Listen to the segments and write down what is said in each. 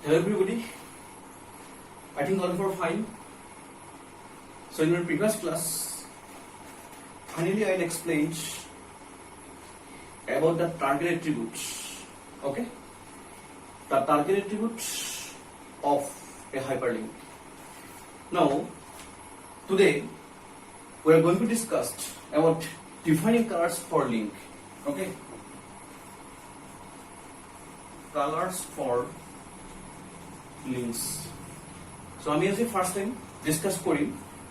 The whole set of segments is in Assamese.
Hello everybody, I think all of you are fine. So in my previous class, finally I explained about the target attributes, okay? The target attributes of a hyperlink. Now, today we are going to discuss about defining colors for link, okay? Colors for links. So আমি আজি ফার্স্ট টাইম ডিসকাস কৰিম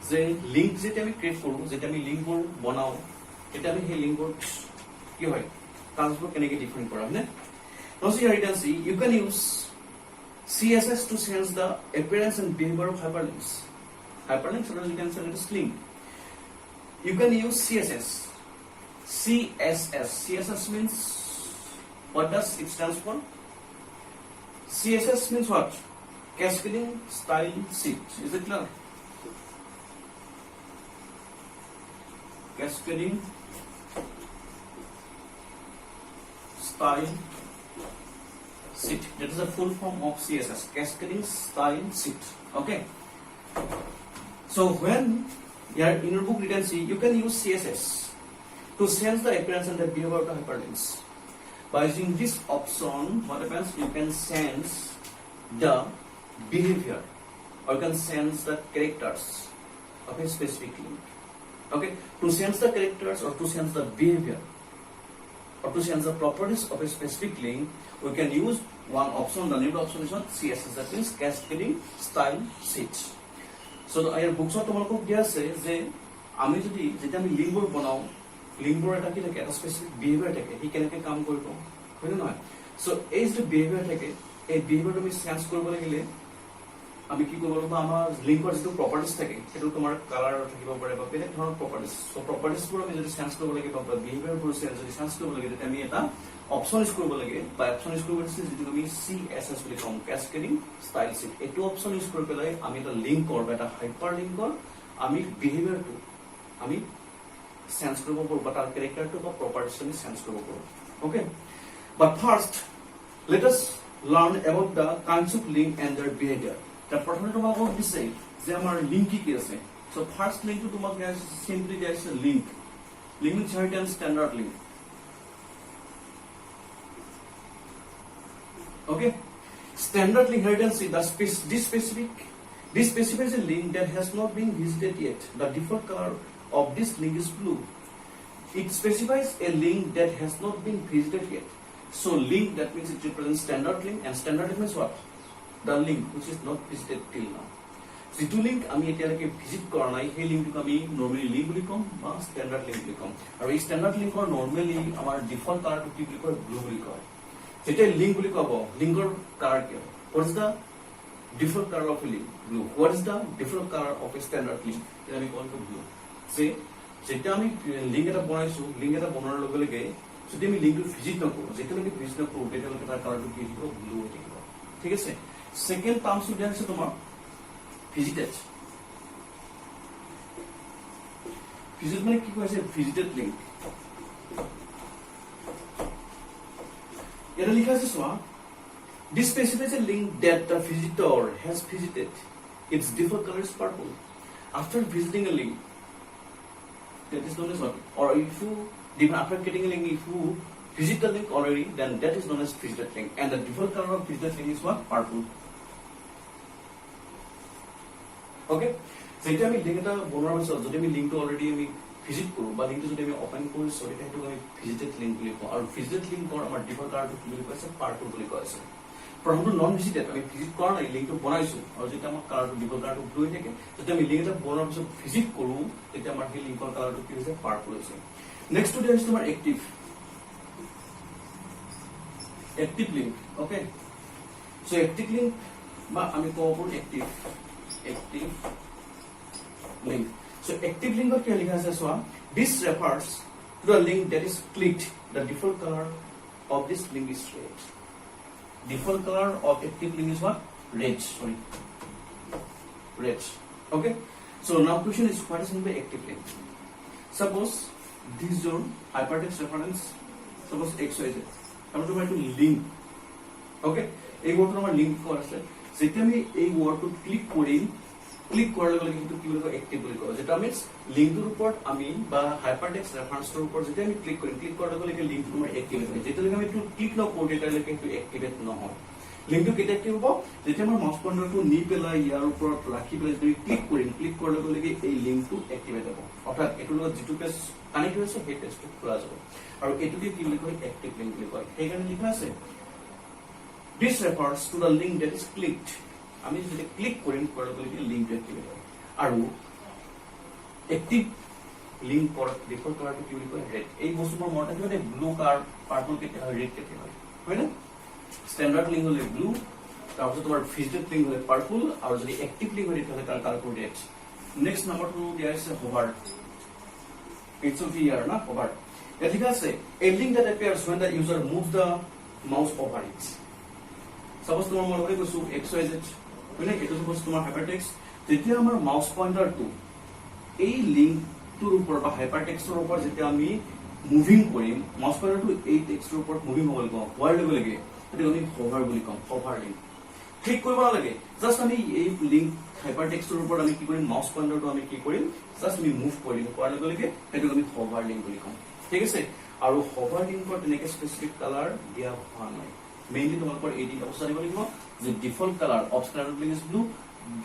যে লিংক যেটা আমি ক্ৰিয়েট কৰো, যেটা আমি লিংকবোৰ বনাও, এটা আমি সেই লিংকবোৰ কি হয় কালাৰবোৰ কেনেকৈ ডিফাইন কৰা হয় না। Now see here you can see you can use CSS to sense the appearance and behavior of hyperlinks. Hyperlinks, or you can say it is link. You can use CSS. CSS means, what does it stands for? CSS means what? Cascading Style Sheet. Is it clear? Cascading Style Sheet. That is the full form of CSS. Cascading Style Sheet. Okay. So when you are in your book, you can see you can use CSS to sense the appearance and the behavior of the hyperlinks. By using this option, what happens? You can sense the behavior, or you can sense the characters of a specific link. Okay, to sense the characters or to sense the behavior or to sense the properties of a specific link, we can use one option. The name of the option is what? CSS, that means Cascading Style Sheet. So the books of tomorrow dia say je ami jodi jeta ami link bor banao, link bor eta ki thake eta specific behavior thake hi keneke kaam koribo hoy na. So is the behavior thake এই বিহেভিয়ারটো আমি চেঞ্জ কৰিব লাগিলে আমি কি কৰিব লাগিব, আমাৰ লিংকৰ যিটো প্ৰপাৰ্টিজ থাকে সেইটো তোমাৰ কালাৰ থাকিব পাৰে বা বেলেগ ধৰণৰ প্ৰপাৰ্টিজ। সো প্ৰপাৰ্টিজবোৰ আমি যদি চেঞ্জ কৰিব লাগে বা বিহেভিয়াৰবোৰ যদি চেঞ্জ কৰিব লাগে তেতিয়া আমি এটা অপচন ইউজ কৰিব লাগে, বা অপচন ইউজ কৰিব লাগিলে যিটো আমি CSS বুলি কম, Cascading Style Sheet। এইটো অপচন ইউজ কৰি পেলাই আমি এটা লিংকৰ বা এটা হাইপাৰ লিংকৰ আমি বিহেভিয়াৰটো আমি চেঞ্জ কৰিব পাৰোঁ বা তাৰ কেৰেক্টাৰটো বা প্ৰপাৰ্টিজ আমি চেঞ্জ কৰিব পাৰোঁ। Okay, but first let us learn about the kinds of link and their behavior. The প্রথমে তোমাক দিছে যে আমাৰ লিংক কি আছে। So first link to তোমাক guys simply there is a link. Link is certain standard link. Okay, standard link here you can see this specifies a link that has not been visited yet. The default color of this link is blue. It specifies a link that has not been visited yet. So link, that means it represents standard link, and standard link means what? The link which is not visited till now. যিটো লিংক আমি এতিয়ালৈকে ভিজিট কৰা নাই সেই লিংকটোক আমি নৰ্মেলি লিংক বুলি কম বা ষ্টেণ্ডাৰ্ড লিংক বুলি কম। আৰু এই ষ্টেণ্ডাৰ্ড লিংকৰ নৰ্মেলি আমাৰ ডিফল্ট কালাৰটো কি বুলি কয়? ব্লু বুলি কয়। যেতিয়া লিংক বুলি ক'ব, লিংকৰ কালাৰ কি হ'ব? What is the default color of a link? Blue. What is the default color of a standard link? এটা আমি কল to blue. যেতিয়া আমি লিংক এটা বনাইছো, লিংক এটা বনোৱাৰ লগে লগে যদি আমি লিংকটো ভিজিট নকৰোঁ, যেতিয়ালৈকে ভিজিট নকৰোঁ তেতিয়ালৈকে তাৰ কালাৰটো কি থাকিব? ব্লু হৈ থাকিব। ঠিক আছে। সেকেন্ড টাৰ্মটো দিয়া হৈছে তোমাৰ ভিজিটেড। ভিজিট মানে কি কৈছে? Visited link. এটা লিখা আছে চোৱা, this specifies a link that the visitor has visited. Its default color is purple. After visiting a link, that is known as what? Or if you after getting a link, if you visit the link already, then that is known as visited link, and the default color of visited link is what? Purple. Okay, so এটা আমি লিংক এটা বনোৱাৰ পিছত যদি আমি লিংকটো অলৰেডি আমি ভিজিট কৰোঁ বা লিংকটো যদি আমি ওপেন কৰিছোঁ তেতিয়া সেইটো আমি ভিজিটেড লিংক বুলি কওঁ। আৰু ভিজিটেড লিংকৰ আমাৰ ডিফল্ট কালাৰটো কি বুলি কৈছে? পাৰ্পল বুলি কৈছে। প্ৰথমটো নন ভিজিটেড, আমি ভিজিট কৰা নাই, লিংকটো বনাইছোঁ, আৰু যেতিয়া আমাৰ কালাৰটো ডিফল্ট কালাৰটো ব্লু হৈ থাকে, যেতিয়া আমি লিংক এটা বনোৱাৰ পিছত ভিজিট কৰোঁ তেতিয়া আমাৰ সেই লিংকৰ কালাৰটো কি হৈছে? পাৰ্পল হৈছে। Next to that is tomorrow active link. Okay, so active link ba ami ko upon active link. So active link or kya likha ase so this refers to the link that is clicked. The default color of this link is red. Default color of active link is what? Red. Okay, so now question is, what is meant by active link? Suppose this is your hypertext reference, suppose XYZ. I'm going to link. Okay, এই ৱৰ্ডটো আমাৰ লিংক কৰা আছে যেতিয়া আমি এই ৱৰ্ডটো ক্লিক কৰিম ক্লিক কৰাৰ লগে লগে কিন্তু কি বুলি কয় এক্টিভ বুলি কয় যেটা মিন্স লিংকটোৰ ওপৰত আমি বা হাইপাৰটেক্সট ৰেফাৰেন্সটোৰ ওপৰত যেতিয়া আমি ক্লিক কৰিম ক্লিক কৰাৰ লগে লগে লিংকটো আমাৰ এক্টিভেট হয় যেতিয়ালৈকে আমি এইটো ক্লিক নকৰোঁ তেতিয়ালৈকে সেইটো এক্টিভেট নহয় লিংকটো কেতিয়া এক্টিভ হ'ব যেতিয়া আমাৰ মাউছ পইণ্টাৰটো নি পেলাই ইয়াৰ ওপৰত ৰাখি পেলাই যদি ক্লিক কৰিম ক্লিক কৰাৰ লগে লগে এই লিংকটো এক্টিভেট হ'ব অৰ্থাৎ এইটোৰ লগত যিটো পেজ কানেক্ট হৈছে সেই পেজটো খোলা যাব আৰু এইটোকে কি বুলি কয় এক্টিভ লিংক বুলি কয় সেইকাৰণে লিখা আছে this refers to the link that is clicked আমি যদি ক্লিক কৰিম কৰাৰ লগে লগে লিংকটো এক্টিভেট হয় আৰু এক্টিভ লিংক ডিফল্ট কালাৰটো কি বুলি কয় ৰেড এই বস্তুবোৰ মনত ৰাখিব ব্লু কালাৰ পাৰ্পল কেতিয়া হয় ৰেড কেতিয়া হয় না স্ট্যান্ডার্ড লিংক হলে ব্লু তারপর তোমার ভিজিটেড লিংক হলে পার্পল আর যদি অ্যাক্টিভ লিংক হয় তাহলে তার কালার রেড নেক্সট নাম্বারটো দিয়া আছে হোভার ইটস অফ হিয়ার না হোভার এটা ঠিক আছে a link that appears when the user moves the mouse over it suppose তোমার মনে করে কিছু xyz মানে এটা সাপোজ তোমার হাইপারটেক্সট যেতিয়া আমাৰ মাউস পয়েন্টাৰটো এই লিংকটোৰ ওপৰ বা হাইপাৰটেক্সটৰ ওপৰ যেতিয়া আমি মুভিং কৰিম মাউস পয়েন্টাৰটো এই টেক্সটৰ ওপৰত মুভিং হ'ব লাগিব হোৱাৰ লগে লগে এটা আমি হোভাৰ বুলি কম হোভাৰ লিংক ক্লিক কৰিব নালাগে জাস্ট আমি এই লিংক হাইপাৰটেক্সটৰ ওপৰত আমি কি কৰিম মাউস পয়েন্টাৰটো আমি কি কৰিম জাস্ট আমি মুভ কৰিম কৰাৰ লগে লগে এটা আমি হোভাৰ লিংক বুলি কম ঠিক আছে আৰু হোভাৰ লিংকৰ তেনেকে স্পেসিফিক কালাৰ দিয়া হোৱা নাই মেইনলি তোমালোকৰ এই দিন অৱস্থা দিব লাগিব যে default colour of standard link is blue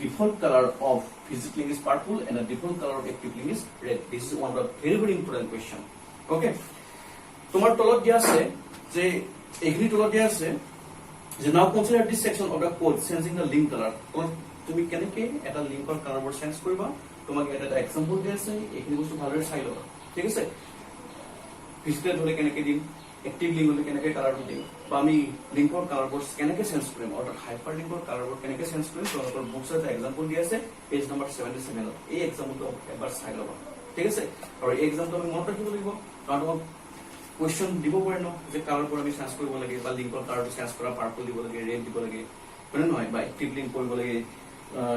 default color of visit link is purple and the default color of active link is red this is one of the very important question okay তোমার তলত দিয়া আছে যে এগ্রি তলত দিয়া আছে যে now consider this section of the code changing the link colour তুমি কেনেকে এটা লিংকৰ কালাৰবোৰ চেঞ্জ কৰিবা তোমাক এটা এক্সাম্পল দিয়া আছে এইখিনি বস্তু ভালদৰে চাই লবা ঠিক আছে ভিজিটেড হলে কেনেকে দিম এক্টিভ লিংক হলে কেনেকে কালাৰটো দিম বা আমি লিংকৰ কালাৰবোৰ কেনেকে চেঞ্জ কৰিম অৰ্থাৎ হাইপাৰ লিংকৰ কালাৰবোৰ কেনেকে চেঞ্জ কৰিম তোমালোকৰ বুকছত এটা এক্সাম্পল দিয়া আছে পেজ নম্বৰ 77 ত এই এক্সাম্পলটো এবাৰ চাই লবা ঠিক আছে আৰু এই এক্সাম্পলটো আমি মনত ৰাখিব লাগিব কাৰণ তোমাক কোৱেশ্চন দিব পাৰে ন যে কালাৰবোৰ আমি চেঞ্জ কৰিব লাগে বা লিংকৰ কালাৰটো চেঞ্জ কৰা পাৰ্পল দিব লাগে ৰেড দিব লাগে মানে নহয় বা এক্টিভ লিংক কৰিব লাগে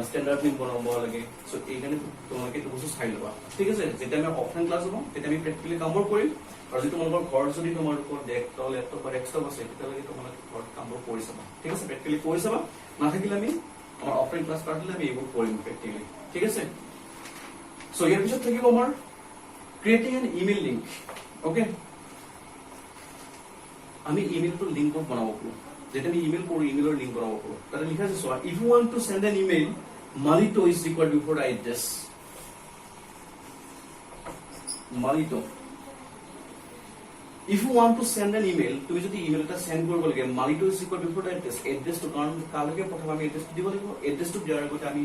স্ট্যান্ডার্ড লিংক বনাব লাগে সো এইখানে তোমাকে তো বস্তু চাই লবা ঠিক আছে যেটা আমি অফলাইন ক্লাস হ'ব তেতিয়া আমি প্ৰ্যাকটিক্যালি কামবোৰ কৰিম আৰু যদি তোমালোকৰ ঘৰ যদি তোমালোকৰ ডেস্কটপ ল্যাপটপ বা ডেস্কটপ আছে তেতিয়ালৈকে তোমালোকে ঘৰত কামবোৰ কৰি চাবা ঠিক আছে প্ৰ্যাকটিক্যালি কৰি চাবা নাথাকিলে আমি আমাৰ অফলাইন ক্লাস পাতিলে আমি এইবোৰ কৰিম প্ৰ্যাকটিক্যালি ঠিক আছে সো ইয়াৰ পিছত থাকিব আমাৰ creating N email link okay আমি ইমেইলটো লিংক বনাব পাৰো যেটা আমি ইমেইল কৰো ইমেইলৰ লিংক বনাব পাৰো তাতে লিখা আছে so if you want to send an email malito is equal to for address malito if you want to send an email তুমি যদি ইমেইল এটা সেন্ড কৰিব লাগে malito is equal to for address address to কাৰণ কালকে প্ৰথমে আমি এড্ৰেছ দিব লাগিব এড্ৰেছ টু দিয়াৰ আগতে আমি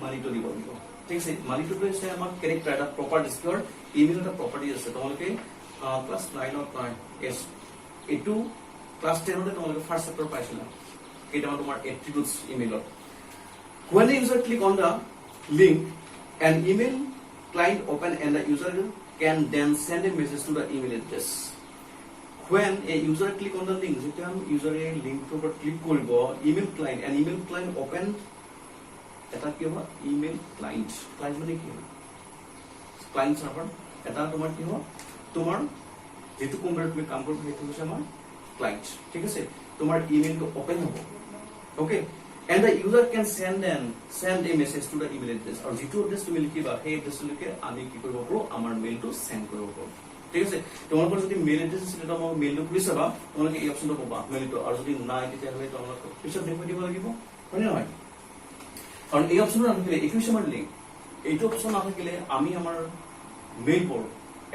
malito দিব লাগিব ঠিক আছে malito টো হৈছে আমাৰ ক্যাৰেক্টাৰ এটা প্ৰপাৰ্টিজ কিয়ৰ ইমেইল এটা প্ৰপাৰ্টি আছে তোমালোকে ক্লাস 9 ত নাই এস এটু ক্লাস 10 তে তোমালোকে ফার্স্ট চ্যাপ্টার পাইছিলা এটা তোমাৰ এট্ৰিবিউটস ইমেইলৰ when the user click on the link an email client open and the user can then send a message to the email address when a user click on the link jeta user a link to click koribo email client open eta ki hoba email client mane ki client server eta tomar ki hoba tomar jetu computer me kaam korbo hetu hoche amar client thik ase tomar email to open hobo okay and the user can send a message to the email address or jitu address তুমি লিখিবা সেই address লিখে আমি কি কৰিব পাৰো আমাৰ মেইলটো সেন্ড কৰিব পাৰো ঠিক আছে তোমালোকৰ যদি মেইল এড্ৰেছ আছে তেতিয়াহ'লে আমাৰ মেইলটো খুলি চাবা তোমালোকে এই অপচনটো পাবা মেইলটো আৰু যদি নাই তেতিয়াহ'লে তোমালোকে পিছত দেখুৱাই দিব লাগিব হয় নহয় কাৰণ এই অপচনটো নাথাকিলে ইকুৱেশ্যনৰ লিংক এইটো অপচন নাথাকিলে আমি আমাৰ মেইলবোৰ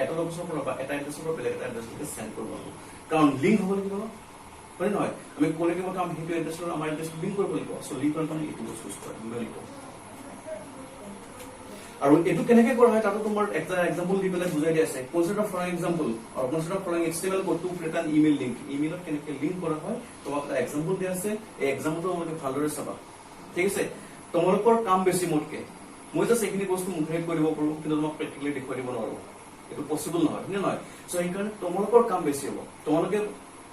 এটা অপচনৰ পৰা বা এটা এড্ৰেছৰ পৰা বেলেগ এটা এড্ৰেছলৈকে সেন্ড কৰিব পাৰো কাৰণ লিংক হ'ব লাগিব হয় নহয় আমি কোনেকে মত আমি হেতু এড্ৰেছৰ আমাৰ এড্ৰেছ লিংক কৰিব লাগিব সো লিংক কৰাৰ কাৰণে এইটো বস্তু কৰিব লাগিব আৰু এটো কেনেকৈ কৰা হয় তাতো তোমাৰ একটা এক্সাম্পল দি পেলাই বুজাই দিয়া আছে consider for example or consider for HTML code to create an email link ইমেইলত কেনেকৈ লিংক কৰা হয় তোমাক এটা এক্সাম্পল দিয়া আছে এই এক্সাম্পলটো তোমালোকে ভালদৰে চাবা ঠিক আছে তোমালোকৰ কাম বেছি মোতকে মই জাস্ট এইখিনি বস্তু মুখে কৰি দিব পাৰো কিন্তু তোমাক প্ৰ্যাকটিক্যালি দেখুৱাই দিব নোৱাৰো এটো পসিবল নহয় নে নহয় সো এইকাৰণে তোমালোকৰ কাম বেছি হ'ব তোমালোকে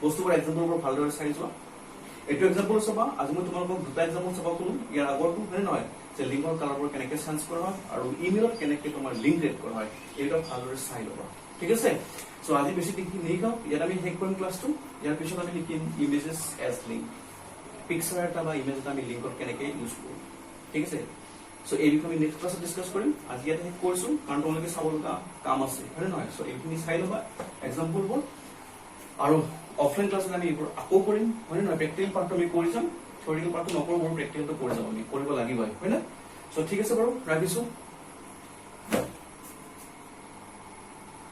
বস্তুবোৰ এক্সাম্পলবোৰ ভালদৰে চাই যোৱা এটো এক্সাম্পল চাবা আজি মই তোমালোকক দুটা এক্সাম্পল চাবা কলো ইয়াৰ আগৰটো হয় নহয় যে লিংকৰ কালাৰবোৰ কেনেকৈ চেঞ্জ কৰা হয় আৰু ইমেইলত কেনেকৈ তোমাৰ লিংক ৰেড কৰা হয় এইটো ভালদৰে চাই ল'বা ঠিক আছে সো আজি বেছি দেখি নেই গাও ইয়াত আমি হেক কৰিম ক্লাছটো ইয়াৰ পিছত আমি লিখিম ইমেজেস এজ লিংক পিকচাৰ এটা বা ইমেজ এটা আমি লিংকত কেনেকৈ ইউজ কৰোঁ ঠিক আছে সো এই বিষয়ে আমি নেক্সট ক্লাছত ডিছকাছ কৰিম আজি ইয়াতে শেষ কৰিছোঁ কাৰণ তোমালোকে চাব লগা কাম আছে হয়নে নহয় সো এইখিনি চাই ল'বা এক্সাম্পলবোৰ আৰু অফলাইন ক্লাছত আমি এইবোৰ আকৌ কৰিম হয়নে নহয় প্ৰেক্টিকেল পাৰ্টটো আমি কৰি যাম থিয়ৰিকেল পাৰ্টটো নকৰোঁ প্ৰেক্টিকেলটো কৰি যাম আমি কৰিব লাগিবই হয় না সো ঠিক আছে বাৰু ৰাখিছোঁ